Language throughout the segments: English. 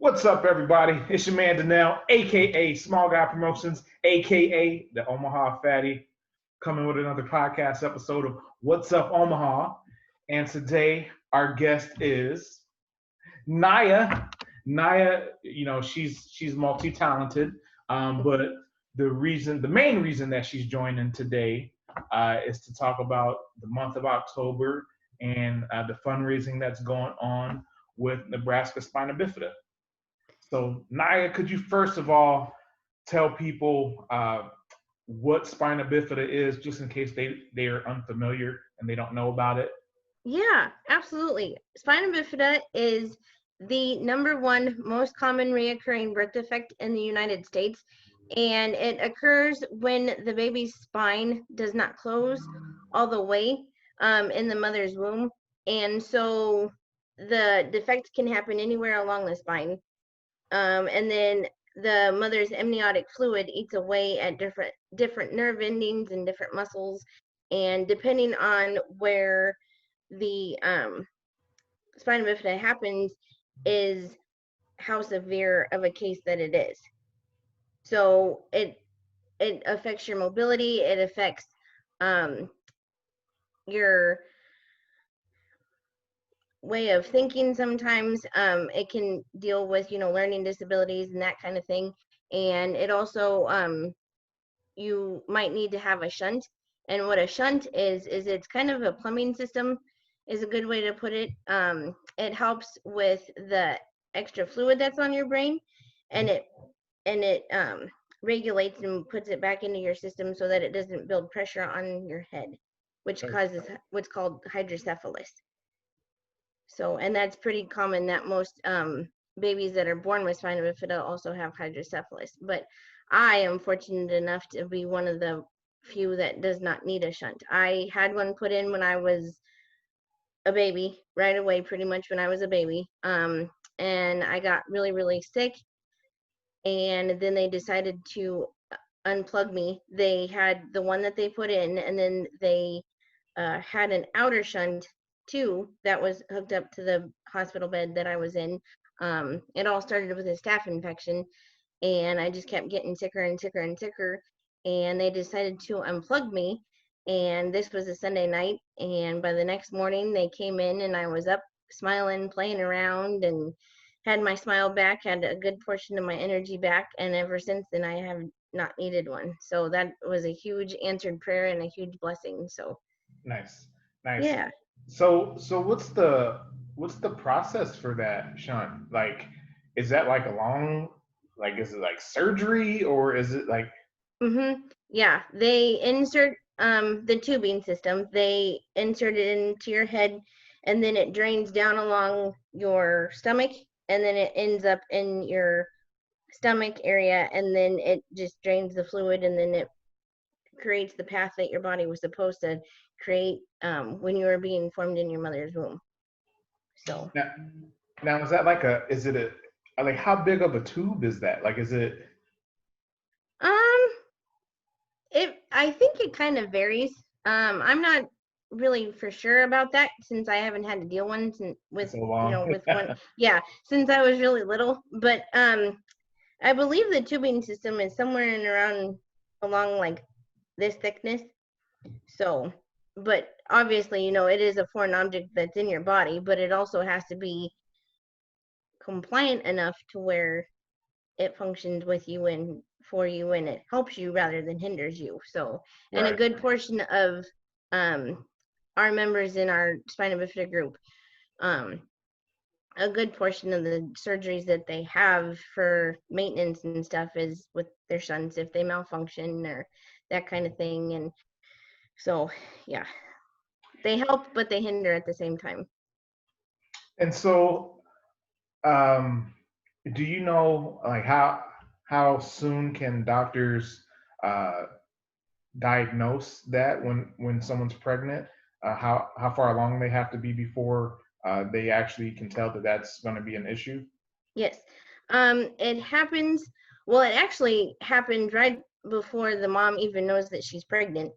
What's up, everybody? It's your man Danelle, aka Small Guy Promotions, aka the Omaha Fatty, coming with another podcast episode of What's Up Omaha. And today our guest is Naya. Naya, she's multi-talented, but the main reason that she's joining today is to talk about the month of October and the fundraising that's going on with Nebraska Spina Bifida. So, Naya, could you first of all tell people what spina bifida is, just in case they are unfamiliar and they don't know about it? Yeah, absolutely. Spina bifida is the number one most common reoccurring birth defect in the United States, and it occurs when the baby's spine does not close all the way in the mother's womb. And so the defect can happen anywhere along the spine. And then the mother's amniotic fluid eats away at different nerve endings and different muscles, and depending on where the spina bifida happens is how severe of a case that it is. So it affects your mobility. It affects your way of thinking. Sometimes it can deal with learning disabilities and that kind of thing. And it also you might need to have a shunt. And what a shunt is it's kind of a plumbing system, is a good way to put it. It helps with the extra fluid that's on your brain, and it regulates and puts it back into your system so that it doesn't build pressure on your head, which causes what's called hydrocephalus. So, and that's pretty common that most babies that are born with spina bifida also have hydrocephalus. But I am fortunate enough to be one of the few that does not need a shunt. I had one put in when I was a baby, right away, pretty much when I was a baby. And I got really, really sick. And then they decided to unplug me. They had the one that they put in, and then they had an outer shunt too that was hooked up to the hospital bed that I was in. It all started with a staph infection, and I just kept getting sicker and sicker and sicker. And they decided to unplug me. And this was a Sunday night. And by the next morning, they came in, and I was up smiling, playing around, and had my smile back, had a good portion of my energy back. And ever since then, I have not needed one. So that was a huge answered prayer and a huge blessing. So Nice. yeah. So what's the process for that shunt? Like, is that like a long, like, is it like surgery, or is it like? Yeah, they insert the tubing system. They insert it into your head, and then it drains down along your stomach, and then it ends up in your stomach area, and then it just drains the fluid, and then it creates the path that your body was supposed to create when you were being formed in your mother's womb. So Now is that like is it a, like, how big of a tube is that? Like, is it? um I think it kind of varies. I'm not really for sure about that, since I haven't had to deal one with So long. with one. Yeah, since I was really little. But I believe the tubing system is somewhere in around along like this thickness. So, but obviously, it is a foreign object that's in your body, but it also has to be compliant enough to where it functions with you and for you, and it helps you rather than hinders you. So, and a good portion of our members in our spina bifida group, a good portion of the surgeries that they have for maintenance and stuff is with their shunts if they malfunction or that kind of thing. And so, yeah, they help, but they hinder at the same time. And so, do you know, like, how soon can doctors uh, diagnose that when someone's pregnant? How far along they have to be before they actually can tell that that's going to be an issue? Yes. It happens. Well, it actually happened right before the mom even knows that she's pregnant.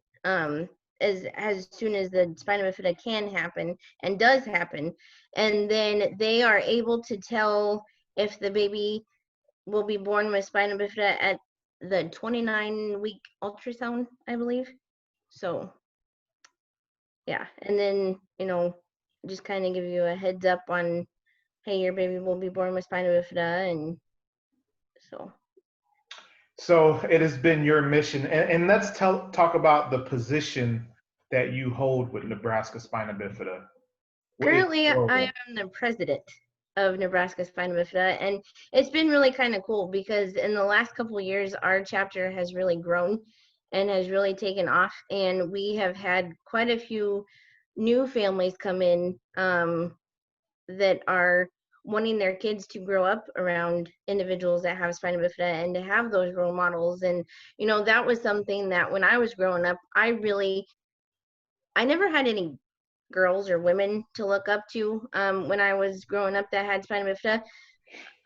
As soon as the spina bifida can happen and does happen, and then they are able to tell if the baby will be born with spina bifida at the 29-week ultrasound, I believe. So yeah, and then just kind of give you a heads up on, hey, your baby will be born with spina bifida, and so. So it has been your mission, and let's talk about the position that you hold with Nebraska Spina Bifida. Currently, I am the president of Nebraska Spina Bifida, and it's been really kind of cool because in the last couple of years, our chapter has really grown and has really taken off, and we have had quite a few new families come in that are wanting their kids to grow up around individuals that have spina bifida and to have those role models. And that was something that when I was growing up, I never had any girls or women to look up to when I was growing up that had spina bifida.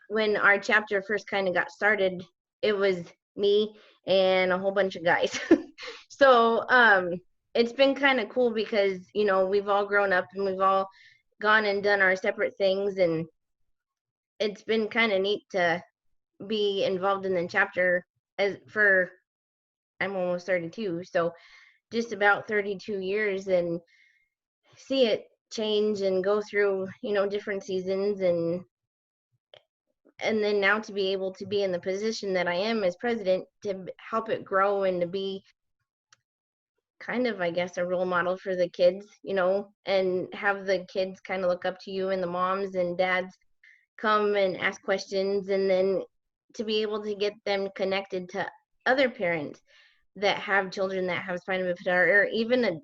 When our chapter first kind of got started, it was me and a whole bunch of guys. So it's been kind of cool because we've all grown up and we've all gone and done our separate things, and it's been kind of neat to be involved in the chapter I'm almost 32, so just about 32 years, and see it change and go through different seasons, and then now to be able to be in the position that I am as president, to help it grow and to be kind of, I guess, a role model for the kids, and have the kids kind of look up to you, and the moms and dads come and ask questions, and then to be able to get them connected to other parents that have children that have spina bifida, or even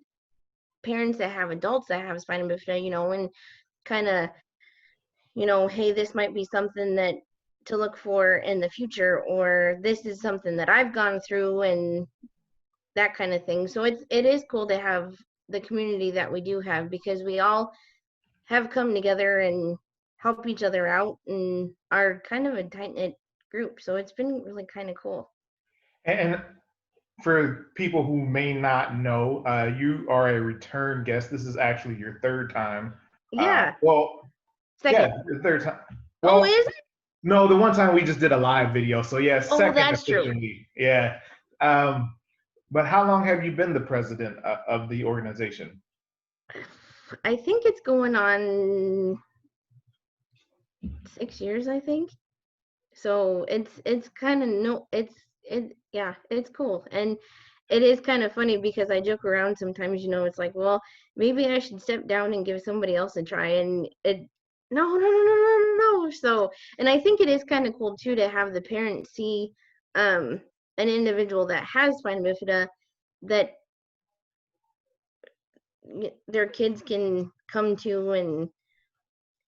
parents that have adults that have spina bifida, and kind of, hey, this might be something that to look for in the future, or this is something that I've gone through, and that kind of thing. So it is cool to have the community that we do have, because we all have come together and help each other out and are kind of a tight-knit group. So it's been really kind of cool. And for people who may not know, you are a return guest. This is actually your third time. Yeah. Second. Yeah, your third time. Well, is it? No, the one time we just did a live video. So yeah, second that's officially. True. Yeah. But how long have you been the president of the organization? I think it's going on 6 years, I think. So it's kind of it's cool. And it is kind of funny because I joke around sometimes, it's like, well, maybe I should step down and give somebody else a try. And no. So, and I think it is kind of cool too to have the parents see an individual that has spina bifida, that their kids can come to and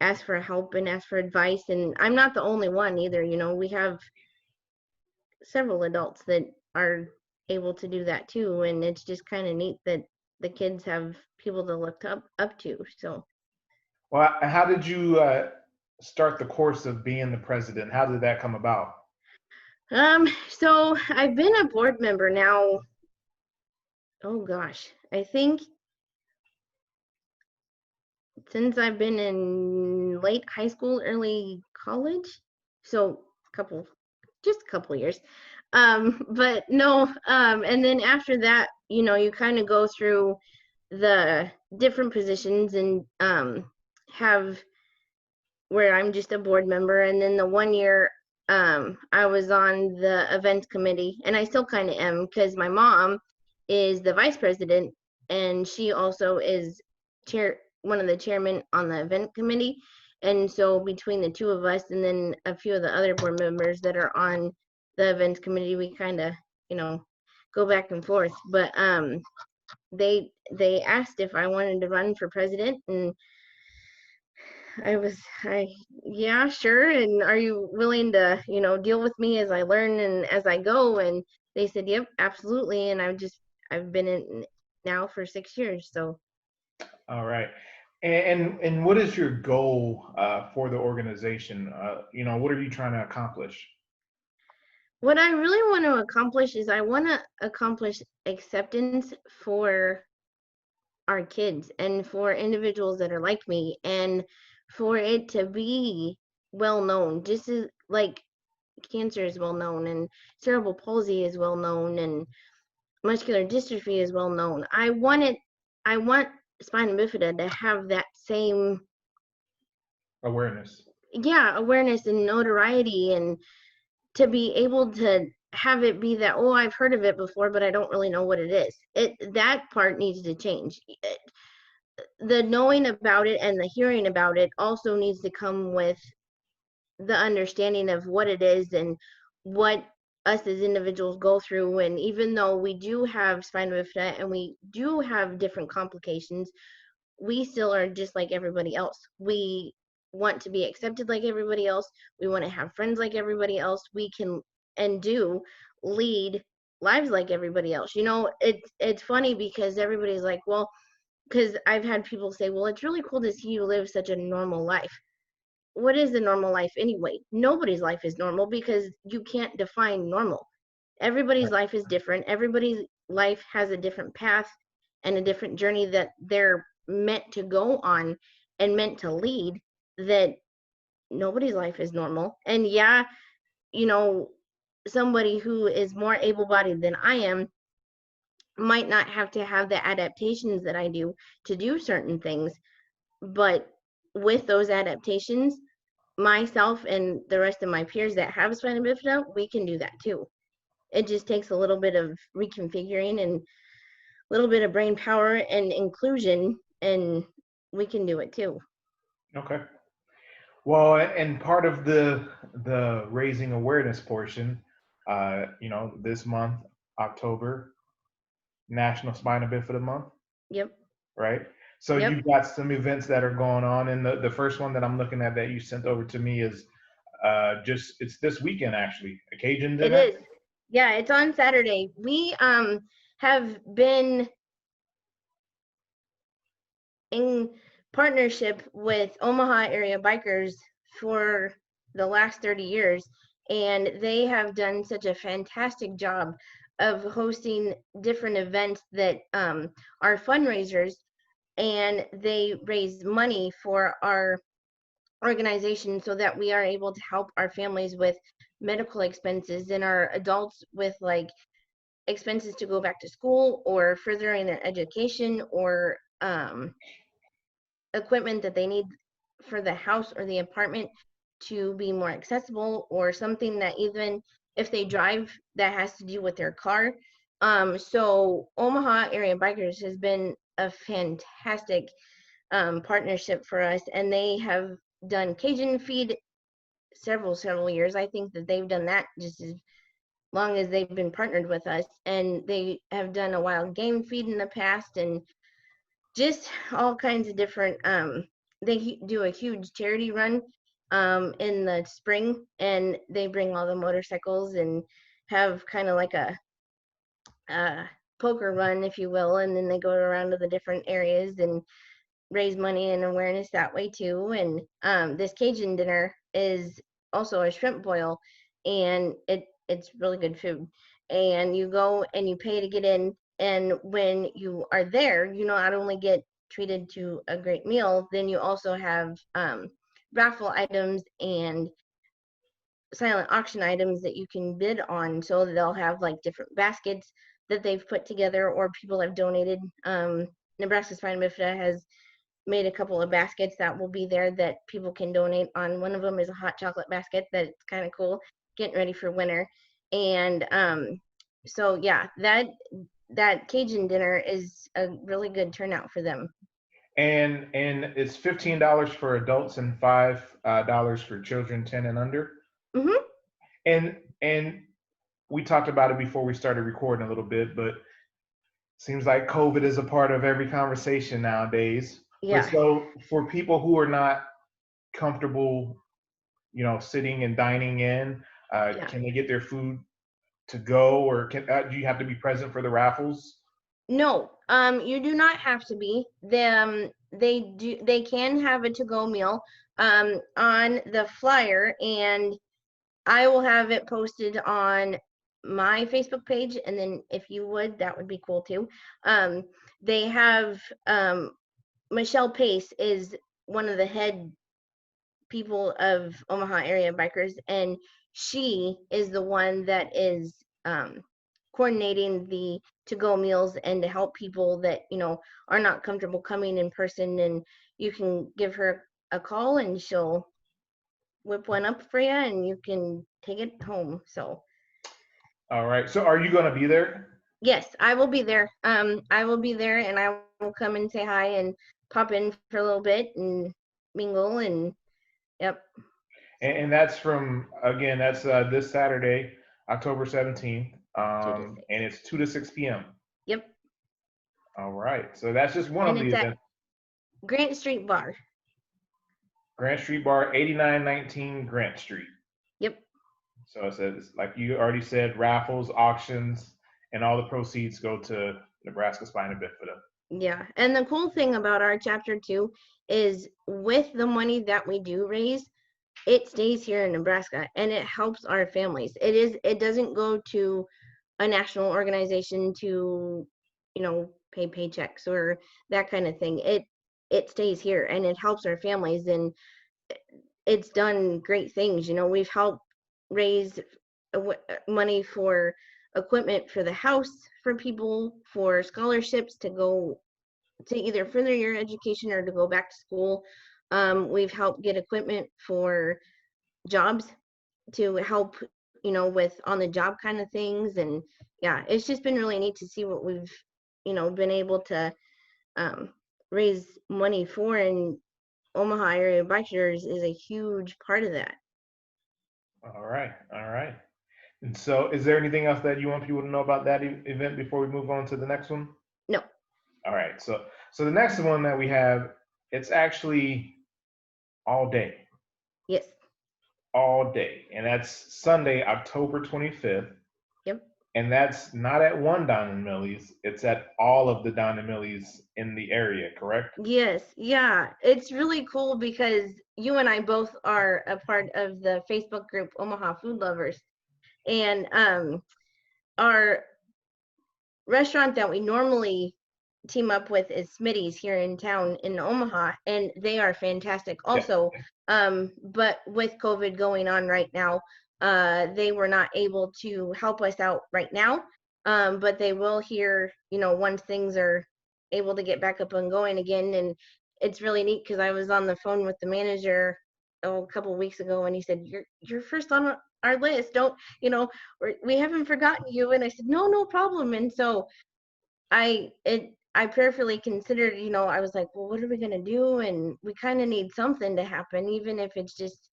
ask for help and ask for advice. And I'm not the only one either. We have several adults that are able to do that too, and it's just kind of neat that the kids have people to look up to. So, well, how did you start the course of being the president? How did that come about? So I've been a board member now, oh gosh, I think since I've been in late high school, early college, so just a couple years. But no, and then after that, you kind of go through the different positions, and have where I'm just a board member. And then the 1 year I was on the events committee, and I still kind of am, because my mom is the vice president, and she also is one of the chairmen on the event committee. And so between the two of us, and then a few of the other board members that are on the events committee, we kind of go back and forth. But they asked if I wanted to run for president, and yeah, sure. And are you willing to, deal with me as I learn and as I go? And they said, yep, absolutely. And I've been in now for 6 years. So. All right. And what is your goal for the organization? What are you trying to accomplish? What I really want to accomplish is I want to accomplish acceptance for our kids and for individuals that are like me, and for it to be well known, just as like cancer is well known and cerebral palsy is well known and muscular dystrophy is well known. I want spina bifida to have that same, Awareness. yeah, awareness and notoriety, and to be able to have it be that, oh, I've heard of it before, but I don't really know what it is. That part needs to change. The knowing about it and the hearing about it also needs to come with the understanding of what it is and what us as individuals go through. And even though we do have spina bifida and we do have different complications, we still are just like everybody else. We want to be accepted like everybody else. We want to have friends like everybody else. We can and do lead lives like everybody else. It's funny because everybody's like, well, because I've had people say, well, it's really cool to see you live such a normal life. What is a normal life anyway? Nobody's life is normal because you can't define normal. Everybody's Right. life is different. Everybody's life has a different path and a different journey that they're meant to go on and meant to lead, that nobody's life is normal. And yeah, you know, somebody who is more able-bodied than I am might not have to have the adaptations that I do to do certain things, but with those adaptations, myself and the rest of my peers that have spina bifida, we can do that too. It just takes a little bit of reconfiguring and a little bit of brain power and inclusion, and we can do it too. Okay. Well, and part of the raising awareness portion, this month, October, National Spina Bifida Month, Yep. right? So Yep. you've got some events that are going on, and the first one that I'm looking at that you sent over to me is it's this weekend actually, a Cajun It dinner. is. Yeah, it's on Saturday. We have been in partnership with Omaha area bikers for the last 30 years, and they have done such a fantastic job of hosting different events that are fundraisers, and they raise money for our organization so that we are able to help our families with medical expenses and our adults with like expenses to go back to school or furthering their education or equipment that they need for the house or the apartment to be more accessible, or something that even if they drive that has to do with their car. So Omaha Area Bikers has been a fantastic partnership for us, and they have done Cajun feed several years. I think that they've done that just as long as they've been partnered with us, and they have done a wild game feed in the past, and just all kinds of different they do a huge charity run in the spring, and they bring all the motorcycles and have kind of like a poker run, if you will, and then they go around to the different areas and raise money and awareness that way too. And this Cajun dinner is also a shrimp boil, and it's really good food. And you go and you pay to get in, and when you are there, you not only get treated to a great meal, then you also have raffle items and silent auction items that you can bid on. So they'll have like different baskets that they've put together or people have donated. Nebraska Spina Bifida has made a couple of baskets that will be there that people can donate on. One of them is a hot chocolate basket that's kind of cool, getting ready for winter. And so yeah, that Cajun dinner is a really good turnout for them. And it's $15 for adults and $5 for children 10 and under. Hmm. And we talked about it before we started recording a little bit, but seems like COVID is a part of every conversation nowadays. But Yeah, so for people who are not comfortable, sitting and dining in, yeah. can they get their food to go, or do you have to be present for the raffles? No, you do not have to be. They can have a to-go meal on the flyer, and I will have it posted on my Facebook page, and then if you would, that would be cool too. They have Michelle Pace is one of the head people of Omaha area bikers, and she is the one that is coordinating the to-go meals and to help people that are not comfortable coming in person. And you can give her a call and she'll whip one up for you and you can take it home. So All right. So are you going to be there? yes, I will be there. I will be there and I will come and say hi and pop in for a little bit and mingle. And yep. And that's that's this Saturday, October 17th. 2 to 6. And it's 2 to 6 p.m. Yep. All right. So that's just one And of the it's at events. Grant Street Bar. Grant Street Bar, 8919 Grant Street. Yep. So it says, like you already said, raffles, auctions, and all the proceeds go to Nebraska Spina Bifida. Yeah. And the cool thing about our chapter too is with the money that we do raise, it stays here in Nebraska and it helps our families. It doesn't go to a national organization to, pay paychecks or that kind of thing. It stays here and it helps our families, and it's done great things. We've helped raise money for equipment for the house for people, for scholarships to go to either further your education or to go back to school. We've helped get equipment for jobs to help, with on the job kind of things. And yeah, it's just been really neat to see what we've, been able to raise money for. And Omaha area bikers is a huge part of that. All right. All right. And so is there anything else that you want people to know about that event before we move on to the next one? No. All right. So the next one that we have, it's actually all day. Yes. All day. And that's Sunday, October 25th. Yep. And that's not at one Don & Millie's. It's at all of the Don & Millie's in the area, correct? Yes. Yeah. It's really cool because you and I both are a part of the Facebook group Omaha Food Lovers. And our restaurant that we normally team up with is Smitty's here in town in Omaha, and they are fantastic also. Yeah. But with COVID going on right now, they were not able to help us out right now. But they will here, once things are able to get back up and going again. And it's really neat because I was on the phone with the manager a couple of weeks ago, and he said, "You're first on our list. Don't, we haven't forgotten you." And I said, "No problem." And so I prayerfully considered, I was like, well, what are we going to do? And we kind of need something to happen, even if it's just,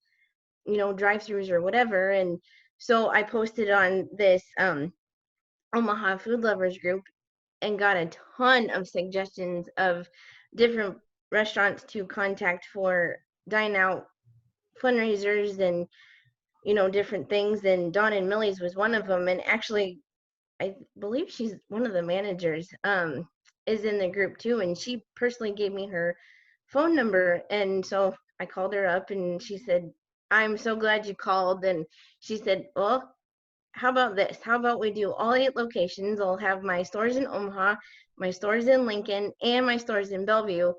drive-throughs or whatever. And so I posted on this Omaha Food Lovers group and got a ton of suggestions of different restaurants to contact for dine out fundraisers and, different things. And Don & Millie's was one of them. And actually, I believe she's one of the managers, is in the group too. And she personally gave me her phone number. And so I called her up and she said, "I'm so glad you called." And she said, "Well, how about this? How about we do all 8 locations? I'll have my stores in Omaha, my stores in Lincoln, and my stores in Bellevue.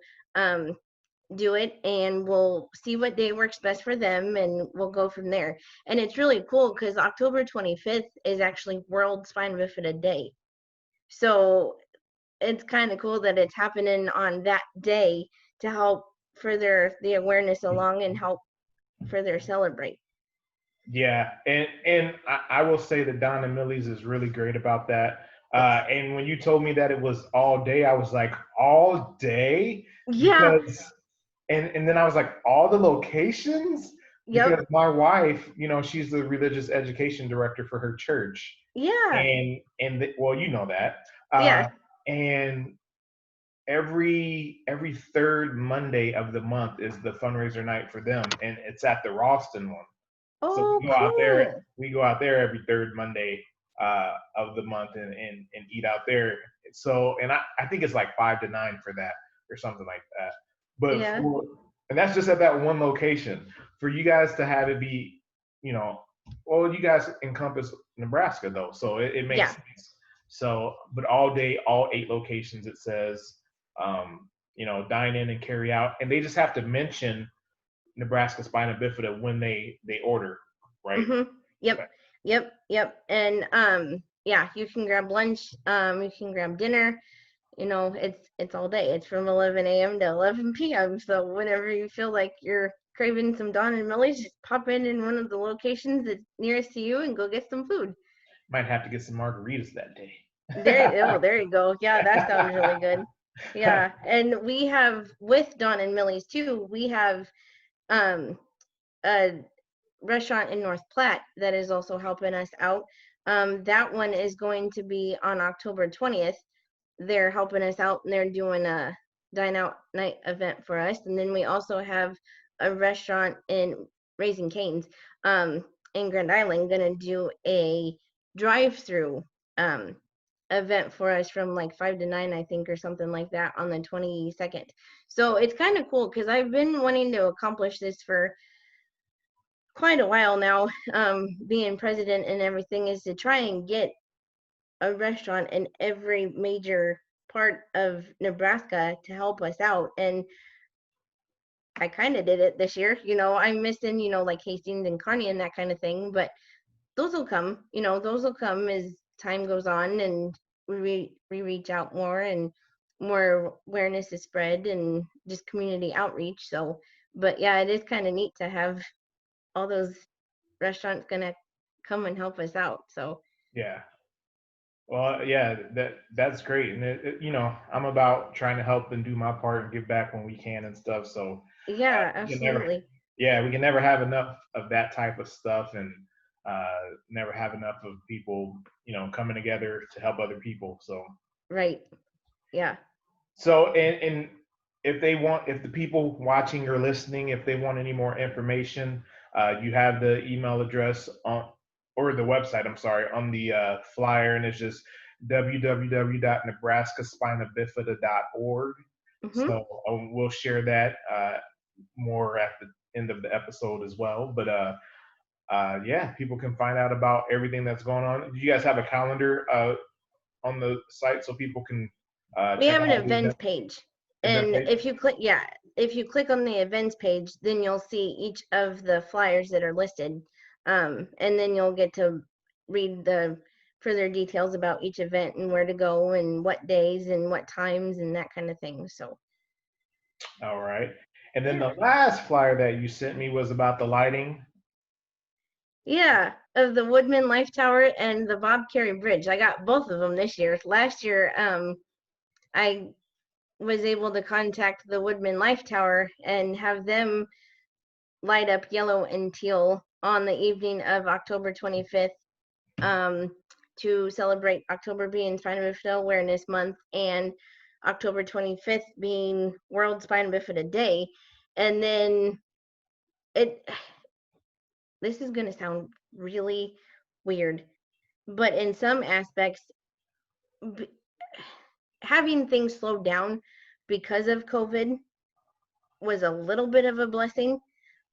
Do it, and we'll see what day works best for them, and we'll go from there." And it's really cool because October 25th is actually World Spina Bifida Day. So it's kind of cool that it's happening on that day to help further the awareness along and help further celebrate. Yeah, and I will say that Don & Millie's is really great about that. And when you told me that it was all day, I was like, all day? Yeah. Because, and then I was like, all the locations? Yep. Because my wife, she's the religious education director for her church. Yeah. Well, you know that. Yeah. And every third Monday of the month is the fundraiser night for them, and it's at the Ralston one. Oh, so cool. We go out there every third Monday of the month and eat out there. So, and I think it's like 5 to 9 for that or something like that. But yeah. And that's just at that one location. For you guys to have it be, well, you guys encompass Nebraska though, so it makes sense. So, but all day, all 8 locations, it says, dine in and carry out, and they just have to mention, Nebraska Spina Bifida when they order, right? Mm-hmm. Yep. Okay. Yep. And yeah, you can grab lunch, you can grab dinner. You know, it's all day. It's from 11 a.m. to 11 p.m. So whenever you feel like you're craving some Don and Millie's, just pop in one of the locations that's nearest to you and go get some food. Might have to get some margaritas that day. There you go. Yeah, that sounds really good. Yeah, and we have with Don and Millie's too. We have a restaurant in North Platte that is also helping us out. That one is going to be on October 20th. They're helping us out and they're doing a dine out night event for us. And then we also have a restaurant in Raising Cane's in Grand Island gonna do a drive-through event for us from like 5 to 9, I think, or something like that on the 22nd. So it's kind of cool because I've been wanting to accomplish this for quite a while now, being president and everything, is to try and get a restaurant in every major part of Nebraska to help us out. And I kind of did it this year. You know, I'm missing, you know, like Hastings and Kearney and that kind of thing, but those will come, you know, those will come as time goes on and we reach out more and more awareness is spread and just community outreach. So, but yeah, it is kind of neat to have all those restaurants gonna come and help us out. So Yeah. Well, yeah, that's great, and you know, I'm about trying to help and do my part and give back when we can and stuff. So yeah, we can never, absolutely. yeah, we can never have enough of that type of stuff, and never have enough of people, you know, coming together to help other people. So, Right. Yeah. and if they want, if the people watching or listening, if they want any more information, you have the email address on, or the website, I'm sorry, on the flyer, and it's just www.nebraskaspinabifida.org. Mm-hmm. So we'll share that more at the end of the episode as well. But yeah, people can find out about everything that's going on. Do you guys have a calendar on the site so people can We check have an out the events page. event And page? if you click, yeah, if you click on the events page, then you'll see each of the flyers that are listed. And then you'll get to read the further details about each event and where to go and what days and what times and that kind of thing. So, All right. And then yeah. the last flyer that you sent me was about the lighting. Yeah, of the Woodman Life Tower and the Bob Carey Bridge. I got both of them this year. Last year, I was able to contact the Woodman Life Tower and have them light up yellow and teal on the evening of October 25th, to celebrate October being Spina Bifida Awareness Month and October 25th being World Spina Bifida Day. And then this is going to sound really weird, but in some aspects, having things slowed down because of COVID was a little bit of a blessing,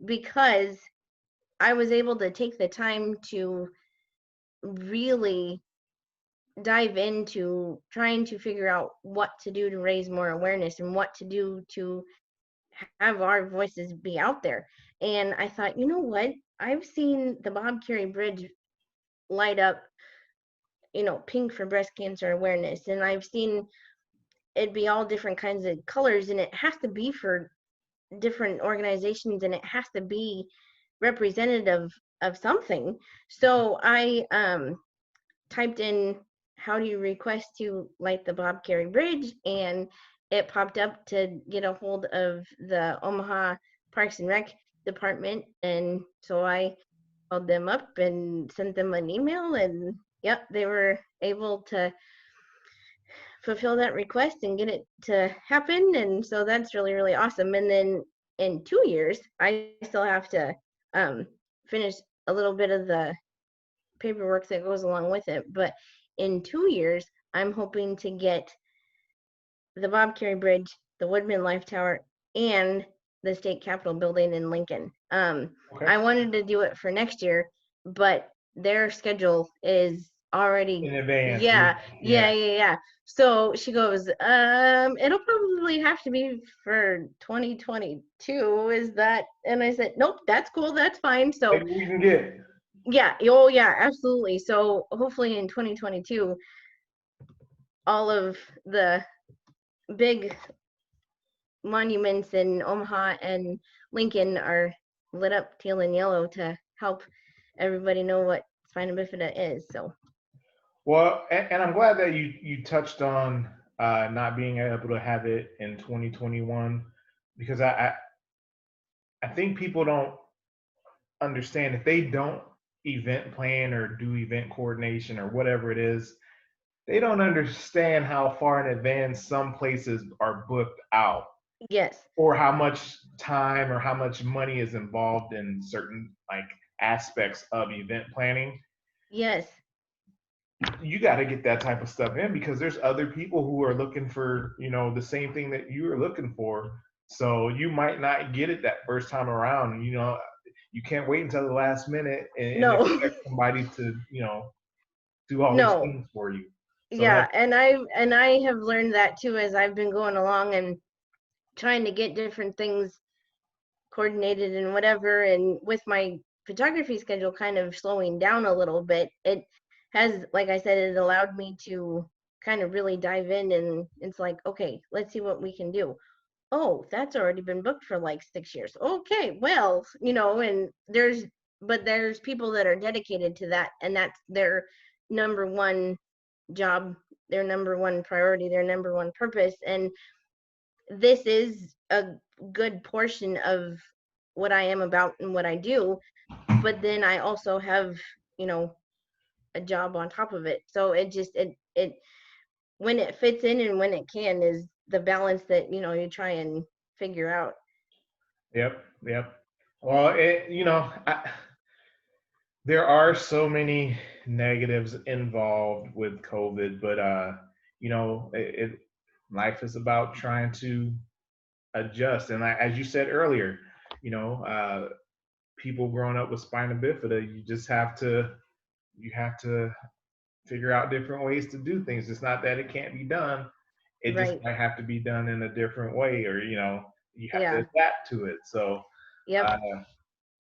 because I was able to take the time to really dive into trying to figure out what to do to raise more awareness and what to do to have our voices be out there. And I thought, you know what? I've seen the Bob Carey Bridge light up, you know, pink for breast cancer awareness, and I've seen it be all different kinds of colors, and it has to be for different organizations and it has to be representative of something. So I typed in, how do you request to light the Bob Carey Bridge, and it popped up to get a hold of the Omaha Parks and Rec department. And so I called them up and sent them an email, and yep, they were able to fulfill that request and get it to happen. And so that's really, really awesome. And then in 2 years, I still have to finish a little bit of the paperwork that goes along with it. But in 2 years, I'm hoping to get the Bob Carey Bridge, the Woodman Life Tower, and the state capitol building in Lincoln. Okay. I wanted to do it for next year, but their schedule is already. in advance. Yeah. So she goes, it'll probably have to be for 2022. Is that? And I said, nope, that's cool, that's fine. So Maybe we can get. yeah, oh yeah, absolutely. So hopefully in 2022, all of the big monuments in Omaha and Lincoln are lit up teal and yellow to help everybody know what spina bifida is. So Well, and I'm glad that you touched on not being able to have it in 2021, because I think people don't understand if they don't event plan or do event coordination or whatever it is, they don't understand how far in advance some places are booked out, yes, or how much time or how much money is involved in certain like aspects of event planning. yes, You got to get that type of stuff in because there's other people who are looking for, the same thing that you are looking for. So you might not get it that first time around. You can't wait until the last minute and no, expect somebody to, do all these no, things for you. So yeah, that, and I have learned that too as I've been going along and trying to get different things coordinated and whatever. And with my photography schedule kind of slowing down a little bit, it has, like I said, it allowed me to kind of really dive in. And it's like, okay, let's see what we can do. Oh, that's already been booked for like 6 years. Okay, well, and there's people that are dedicated to that, and that's their number one job, their number one priority, their number one purpose. And this is a good portion of what I am about and what I do. But then I also have, you know, a job on top of it. So it when it fits in and when it can is the balance that, you try and figure out. yep. Well, there are so many negatives involved with COVID, but life is about trying to adjust. And as you said earlier, you know, uh, people growing up with spina bifida, you have to figure out different ways to do things. It's not that it can't be done; it just Right. might have to be done in a different way, or you have to Yeah. adapt to it. So, Yep. uh,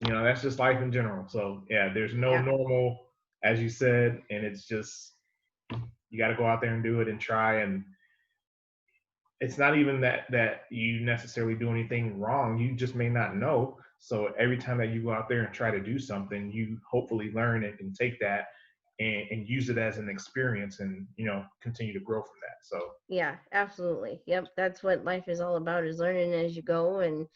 that's just life in general. So, yeah, there's no Yeah. normal, as you said, and it's just you got to go out there and do it and try. And it's not even that you necessarily do anything wrong. You just may not know. So every time that you go out there and try to do something, you hopefully learn and can take that and use it as an experience and continue to grow from that. So Yeah, absolutely. Yep. That's what life is all about, is learning as you go. And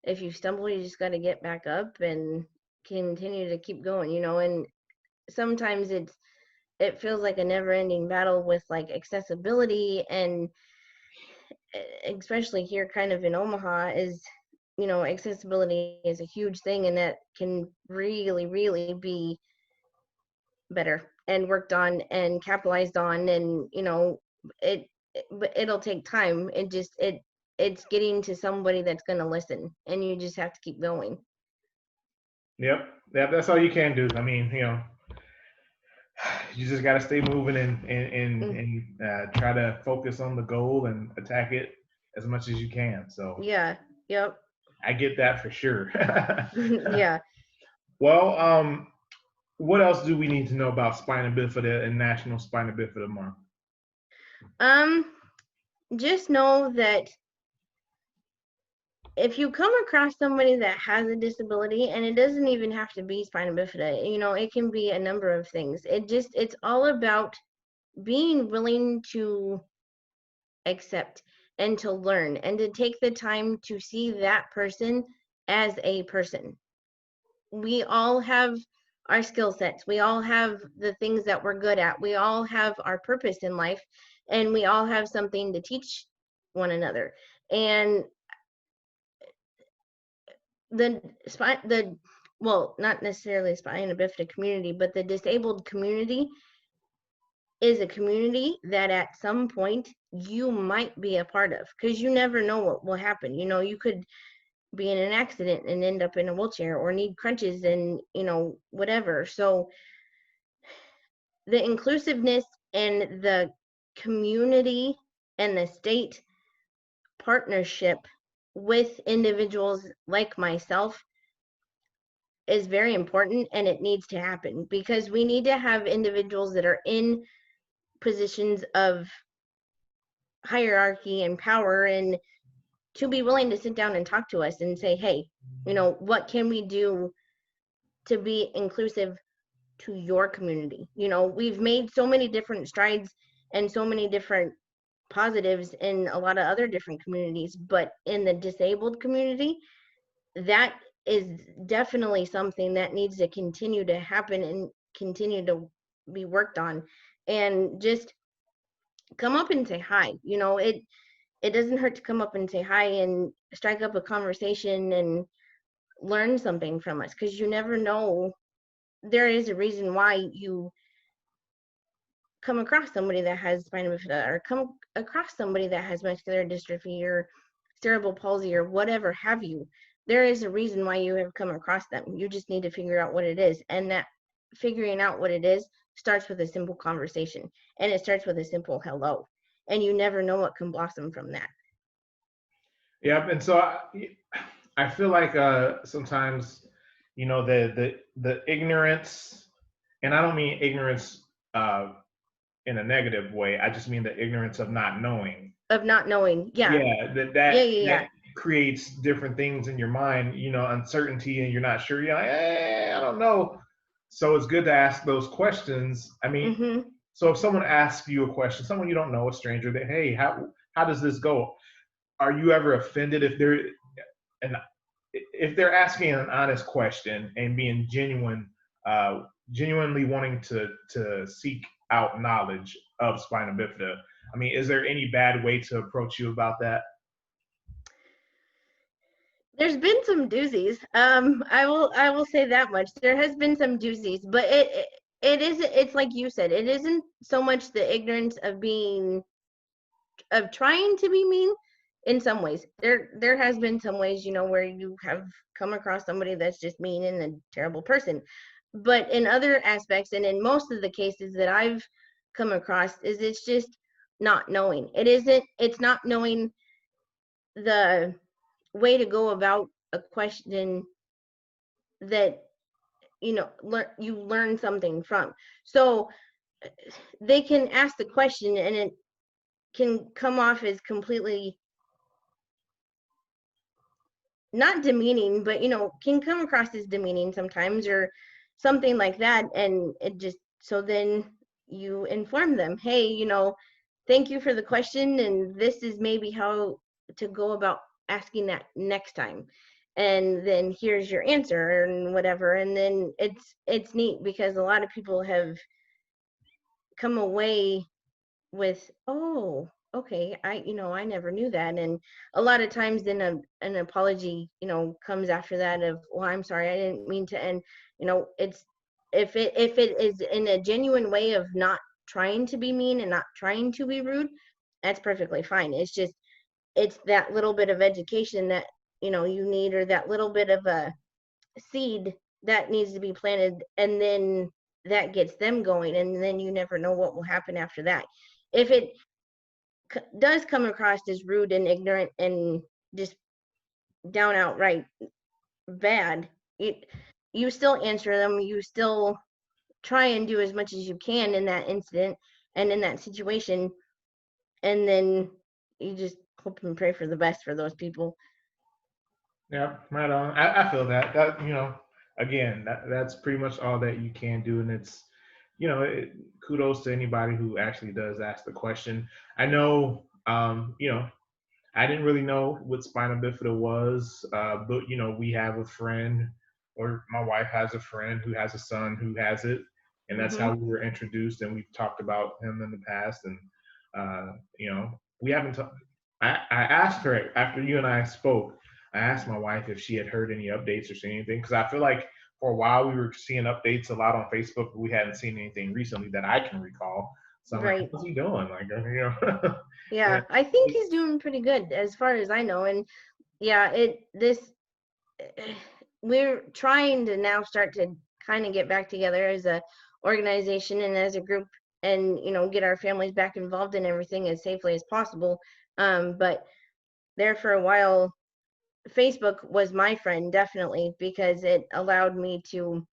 if you stumble, you just got to get back up and continue to keep going, and sometimes it feels like a never ending battle with like accessibility. And especially here kind of in Omaha is, accessibility is a huge thing, and that can really, really be better and worked on and capitalized on. And it but it'll take time. It's getting to somebody that's going to listen, and you just have to keep going. yep, that's all you can do. I mean, you just got to stay moving Mm, try to focus on the goal and attack it as much as you can. So yeah. Yep. I get that for sure. Yeah. Well, what else do we need to know about spina bifida and National Spina Bifida Month? um just know that if you come across somebody that has a disability, and it doesn't even have to be spina bifida, it can be a number of things. It's all about being willing to accept and to learn and to take the time to see that person as a person. We all have our skill sets. We all have the things that we're good at. We all have our purpose in life, and we all have something to teach one another. And the well, not necessarily spina bifida community, but the disabled community is a community that at some point you might be a part of, because you never know what will happen. You could be in an accident and end up in a wheelchair or need crutches and whatever. So the inclusiveness and the community and the state partnership with individuals like myself is very important, and it needs to happen because we need to have individuals that are in positions of hierarchy and power and to be willing to sit down and talk to us and say, hey, what can we do to be inclusive to your community? We've made so many different strides and so many different positives in a lot of other different communities, but in the disabled community, that is definitely something that needs to continue to happen and continue to be worked on. And just come up and say hi. It doesn't hurt to come up and say hi and strike up a conversation and learn something from us, because you never know. There is a reason why you come across somebody that has spina bifida or come across somebody that has muscular dystrophy or cerebral palsy or whatever have you. There is a reason why you have come across them. You just need to figure out what it is. And that figuring out what it is starts with a simple conversation, and it starts with a simple hello. And you never know what can blossom from that. Yep. And so I feel like sometimes, the ignorance, and I don't mean ignorance in a negative way. I just mean the ignorance of not knowing. Yeah. Yeah. That creates different things in your mind, uncertainty, and you're not sure. You're like, I don't know. So it's good to ask those questions. I mean, So if someone asks you a question, someone you don't know, a stranger, that, hey, how does this go? Are you ever offended if they're asking an honest question and being genuinely wanting to seek out knowledge of spina bifida? I mean, is there any bad way to approach you about that? There's been some doozies. I will say that much. There has been some doozies, but it's like you said, it isn't so much the ignorance of trying to be mean. In some ways, there has been some ways, where you have come across somebody that's just mean and a terrible person. But in other aspects, and in most of the cases that I've come across, it's just not knowing. It's not knowing the way to go about a question that you learn something from. So they can ask the question and it can come off as completely not demeaning, but can come across as demeaning sometimes or something like that. And it just, so then you inform them, hey, thank you for the question, and this is maybe how to go about asking that next time, and then here's your answer and whatever. And then it's neat because a lot of people have come away with, oh, okay, I never knew that. And a lot of times then an apology comes after that of, well, I'm sorry, I didn't mean to. And it's if it is in a genuine way of not trying to be mean and not trying to be rude, that's perfectly fine. It's that little bit of education that you need, or that little bit of a seed that needs to be planted, and then that gets them going, and then you never know what will happen after that. If it does come across as rude and ignorant and just down outright bad, you still answer them, you still try and do as much as you can in that incident and in that situation, and then you just hope and pray for the best for those people. Yeah, right on. I feel that again, that's pretty much all that you can do. And it's, kudos to anybody who actually does ask the question. I know, I didn't really know what spina bifida was, but we have a friend, or my wife has a friend who has a son who has it, and that's how we were introduced. And we've talked about him in the past, and we haven't. I asked her after you and I spoke. I asked my wife if she had heard any updates or seen anything, because I feel like for a while we were seeing updates a lot on Facebook, but we hadn't seen anything recently that I can recall. So I'm like, what's he doing? Like, Yeah, I think he's doing pretty good as far as I know. And yeah, we're trying to now start to kind of get back together as a organization and as a group, and get our families back involved in everything as safely as possible. But there for a while, Facebook was my friend, definitely, because it allowed me to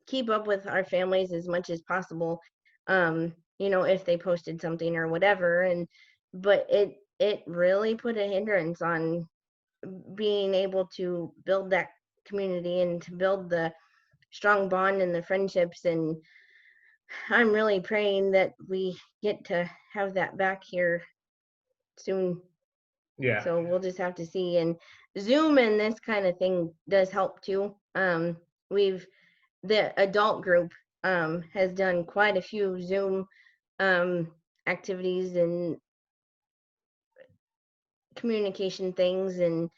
keep up with our families as much as possible. If they posted something or whatever. But it really put a hindrance on being able to build that community and to build the strong bond and the friendships. And I'm really praying that we get to have that back here soon. Yeah. So we'll just have to see. And Zoom and this kind of thing does help too. The adult group has done quite a few Zoom activities and communication things, and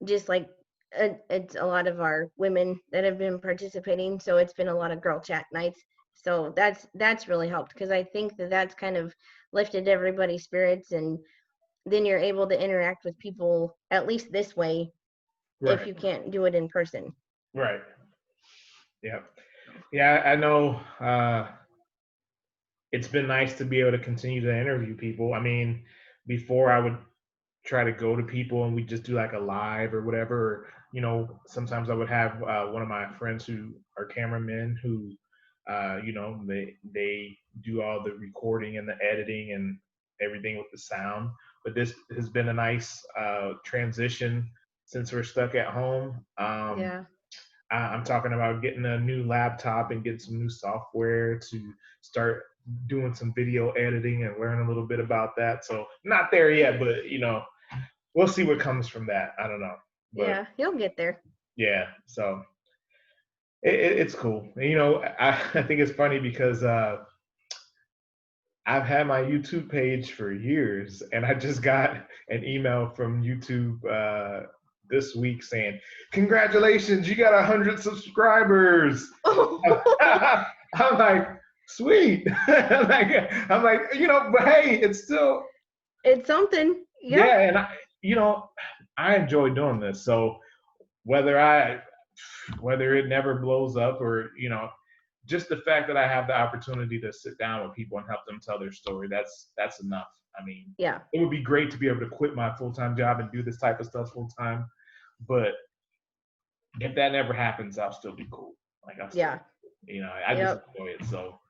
just like it's a lot of our women that have been participating, so it's been a lot of girl chat nights. So that's really helped, because I think that's kind of lifted everybody's spirits, and then you're able to interact with people at least this way, Right. if you can't do it in person. Right. Yeah. Yeah, I know. It's been nice to be able to continue to interview people. I mean, before I would try to go to people and we just do like a live or whatever. Sometimes I would have one of my friends who are cameramen who, they do all the recording and the editing and everything with the sound. But this has been a nice transition since we're stuck at home. Yeah. I'm talking about getting a new laptop and getting some new software to start doing some video editing and learn a little bit about that. So not there yet, but we'll see what comes from that. I don't know. But Yeah, you'll get there. yeah, so it's cool. And, I think it's funny because I've had my YouTube page for years, and I just got an email from YouTube this week saying, "Congratulations, you got 100 subscribers." I'm like, sweet. I'm like, but hey, it's still it's something. yeah, and I enjoy doing this. So whether it never blows up or just the fact that I have the opportunity to sit down with people and help them tell their story, that's enough. I mean, Yeah. it would be great to be able to quit my full-time job and do this type of stuff full time, but if that never happens, I'll still be cool. Like I just enjoy it. So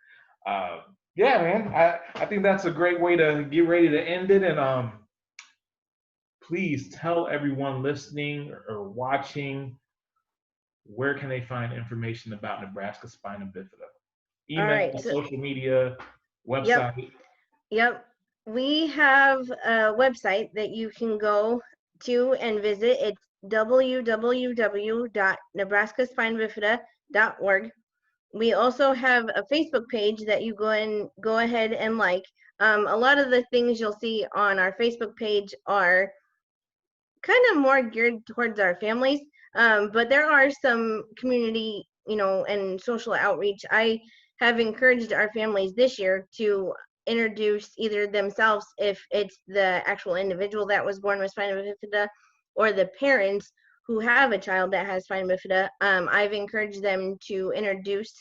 yeah, man, I think that's a great way to get ready to end it. And please tell everyone listening or watching, where can they find information about Nebraska Spina Bifida? Email, right, so, social media, website. Yep. We have a website that you can go to and visit. It's www.nebraskaspinabifida.org. We also have a Facebook page that you go ahead and like. A lot of the things you'll see on our Facebook page are kind of more geared towards our families, but there are some community, and social outreach. I have encouraged our families this year to introduce either themselves, if it's the actual individual that was born with spina bifida, or the parents who have a child that has spina bifida. I've encouraged them to introduce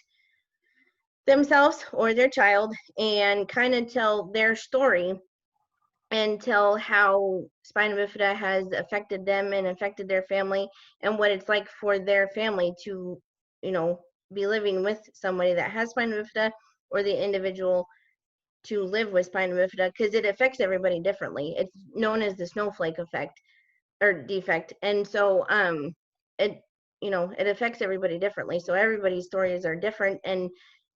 themselves or their child and kind of tell their story and tell how spina bifida has affected them and affected their family, and what it's like for their family to, be living with somebody that has spina bifida, or the individual to live with spina bifida, because it affects everybody differently. It's known as the snowflake effect or defect. And so it it affects everybody differently. So everybody's stories are different, and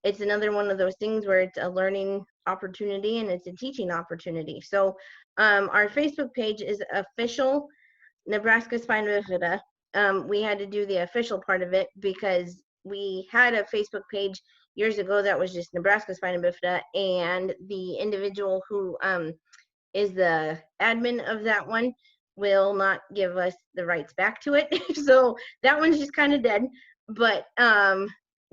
it's another one of those things where it's a learning opportunity and it's a teaching opportunity. So our Facebook page is official Nebraska Spina Bifida. We had to do the official part of it because we had a Facebook page years ago that was just Nebraska Spina Bifida, and the individual who is the admin of that one will not give us the rights back to it. So that one's just kind of dead. But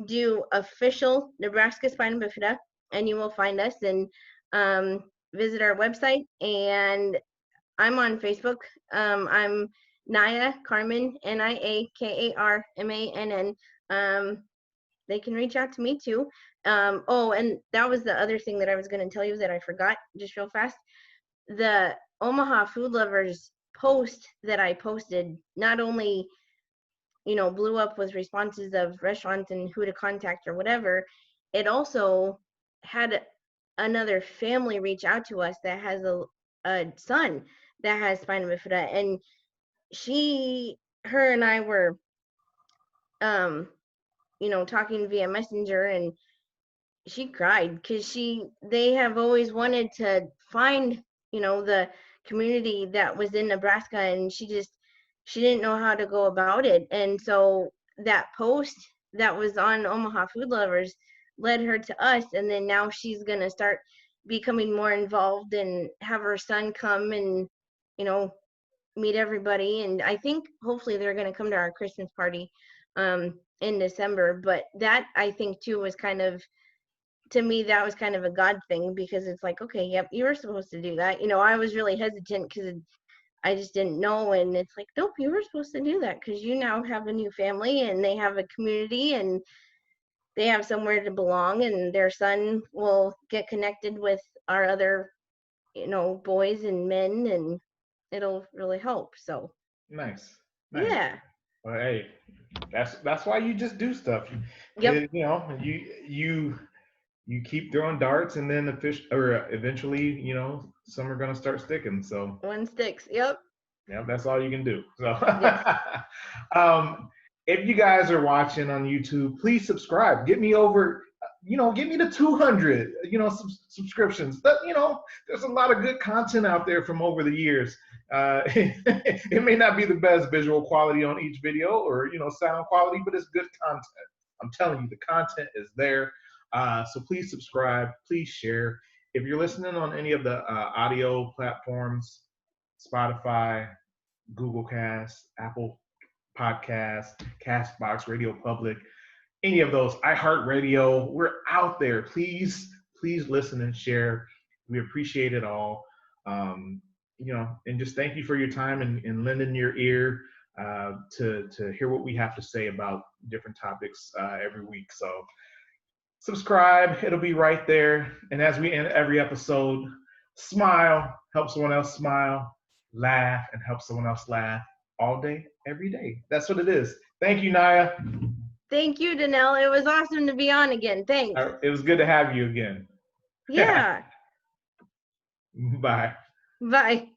do official Nebraska Spina Bifida, and you will find us, and visit our website. And I'm on Facebook. I'm Nia Karmann, NIAKARMANN. they can reach out to me too. Oh, and that was the other thing that I was going to tell you that I forgot just real fast. The Omaha Food Lovers post that I posted not only, blew up with responses of restaurants and who to contact or whatever, it also had another family reach out to us that has a son that has spina bifida, and her and I were, talking via messenger, and she cried because they have always wanted to find, the community that was in Nebraska, and she didn't know how to go about it. And so that post that was on Omaha Food Lovers led her to us, and then now she's gonna start becoming more involved and have her son come and, meet everybody. And I think hopefully they're gonna come to our Christmas party in December. But that, I think too, was kind of, to me, that was kind of a God thing, because it's like, okay, yep, you were supposed to do that. I was really hesitant because I just didn't know. And it's like, nope, you were supposed to do that because you now have a new family and they have a community and they have somewhere to belong, and their son will get connected with our other, boys and men, and it'll really help. So Nice. yeah. Well, hey, that's why you just do stuff. Yep. You keep throwing darts, and then eventually, some are gonna start sticking. So One sticks. Yep. yeah, that's all you can do. So, Yes. If you guys are watching on YouTube, please subscribe. Get me over, get me to 200, subscriptions. But, there's a lot of good content out there from over the years. It may not be the best visual quality on each video or, sound quality, but it's good content. I'm telling you, the content is there. So please subscribe, please share. If you're listening on any of the audio platforms, Spotify, Google Cast, Apple Podcasts, Castbox, Radio Public, any of those, iHeartRadio, we're out there. Please listen and share. We appreciate it all. And just thank you for your time and lending your ear to hear what we have to say about different topics every week. So subscribe, it'll be right there. And as we end every episode, smile, help someone else smile, laugh, and help someone else laugh all day, every day. That's what it is. Thank you, Naya. Thank you, Danelle. It was awesome to be on again. Thanks. It was good to have you again. Yeah. Bye. Bye.